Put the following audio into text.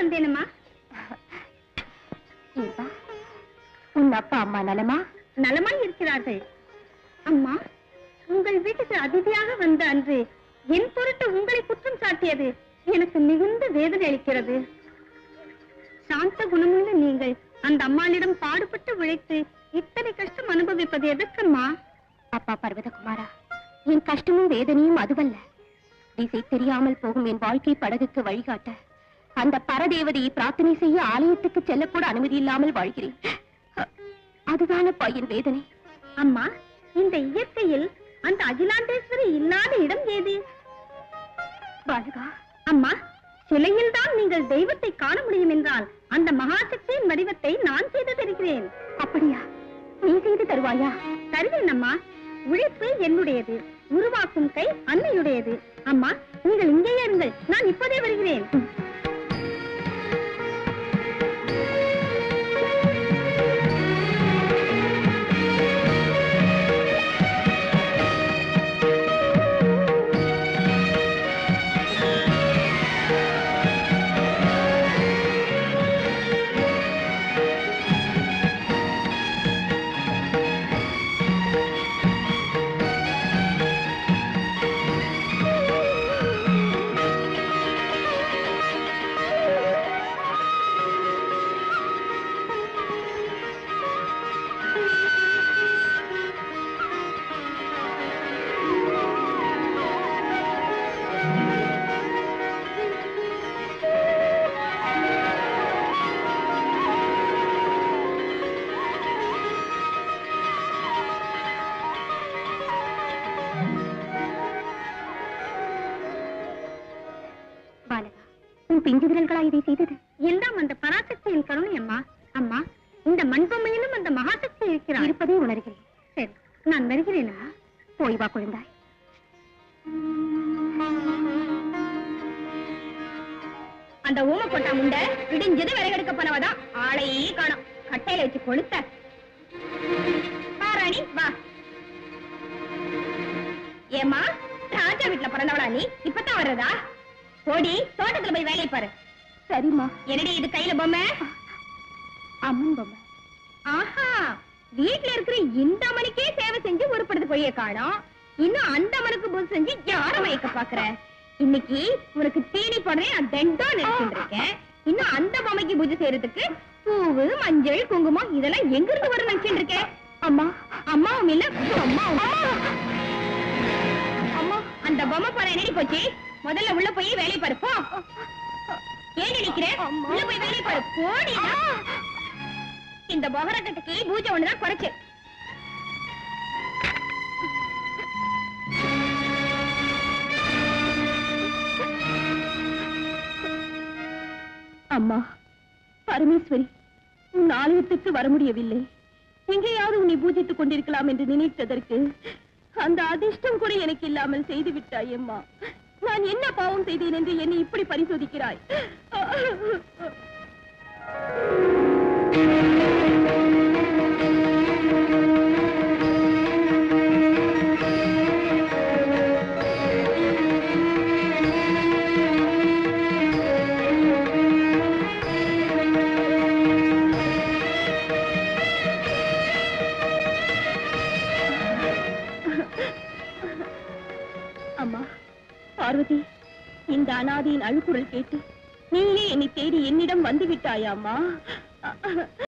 வந்தேனம்மா. உன் அப்பா அம்மா நலமா? நலமாய் இருக்கிறார்கள். அம்மா, உங்கள் வீட்டுக்கு அதிதியாக வந்த அன்று என் பொருட்டு உங்களை குற்றம் சாட்டியது எனக்கு மிகுந்த வேதனை அளிக்கிறது. சாந்த குணமுள்ள நீங்கள் அந்த அம்மாளிடம் பாடுபட்டு உழைத்து இத்தனை கஷ்டம் அனுபவிப்பது எதற்கம்மா? அப்பா பர்வதகுமாரா, என் கஷ்டமும் வேதனையும் அதுவல்ல. திசை தெரியாமல் போகும் என் வாழ்க்கை படகுக்கு வழிகாட்ட அந்த பரதேவதையை பிரார்த்தனை செய்ய ஆலயத்துக்கு செல்லக்கூட அனுமதி இல்லாமல் வாழ்கிறேன். அதுதானப்பா என் வேதனை. அம்மா, இந்த இயற்கையில் அந்த அகிலாண்டேஸ்வரி இல்லாத இடம் ஏது? பாலகா, அம்மா, சிலையில் தான் நீங்கள் தெய்வத்தை காண முடியும் என்றால் அந்த மகாசக்தியின் வடிவத்தை நான் செய்து தருகிறேன். அப்படியா? நீ செய்து தருவாயா? தருவேன் அம்மா. உழைப்பு என்னுடையது, உருவாக்கும் கை அன்னையுடையது. அம்மா, நீங்கள் இங்கேயே இருங்கள், நான் இப்போதே வருகிறேன். பிஞ்சுவிரல்களா இதை செய்தது? எல்லாம் அந்த பராசக்தியின் கருணை அம்மா. அம்மா, இந்த மண்பொம்மையிலும் அந்த மகாசக்தி இருக்கிறார் இருப்பதை உணர்கிறேன். சரி, நான் வருகிறேன் அம்மா. போய் வா குழந்தாய். அந்த ஊமை கொட்டா முண்ட விடிஞ்சது விறகெடுக்க போனவதான் ஆளையே காணோம். கட்டையில வச்சு கொளுத்த பாராணி வா. ஏமா, ராஜா வீட்டுல பிறந்தவளா நீ? இப்பதான் வர்றதா? ஓடி தோட்டத்துல போய் வேலை பாரு. சரிம்மா. என்னடி இது கையில பொம்மை? அம்மன் பொம்மை. ஆஹா, வீட்டுல இருக்கிற இந்த அம்மனுக்கே சேவை செஞ்சு உருப்படுத்து போய் காணோம். இன்னும் அந்த அம்மனுக்கு பூஜை செஞ்சு யார மயக்க பாக்குற? இன்னைக்கு உனக்கு தீனி போடுறேன் தண்டோ நினைச்சுட்டு இருக்கேன். இன்னும் அந்த பொம்மைக்கு பூஜை செய்யறதுக்கு பூவு, மஞ்சள், குங்குமம் இதெல்லாம் எங்க இருந்து வரும் நினைச்சுட்டு இருக்கேன். அம்மா, அம்மாவும் இல்ல அம்மா. அம்மா, அந்த பொம்மை போற என்னடி போச்சு? முதல்ல உள்ள போய் வேலை பாரு. போ. ஏன் நினைக்கிறேன்? உள்ள போய் வேலை பாரு. போடி. இந்த பொகரக்கட்டுக்கு பூஜை ஒண்ணுதான் குறைச்சு. அம்மா பரமேஸ்வரி, உன் ஆலயத்துக்கு வர முடியவில்லை. எங்கேயாவது உன்னை பூஜித்துக் கொண்டிருக்கலாம் என்று நினைத்ததற்கு அந்த அதிர்ஷ்டம் கூட எனக்கு இல்லாமல் செய்து விட்டாய் அம்மா. நான் என்ன பாவம் செய்தேன் என்று என்னை இப்படி பரிசோதிக்கிறாய்? அம்மா பார்வதி, இந்த அனாதையின் அழுக்குரல் கேட்டு நீயே என்னை தேடி என்னிடம் வந்து விட்டாயாமா?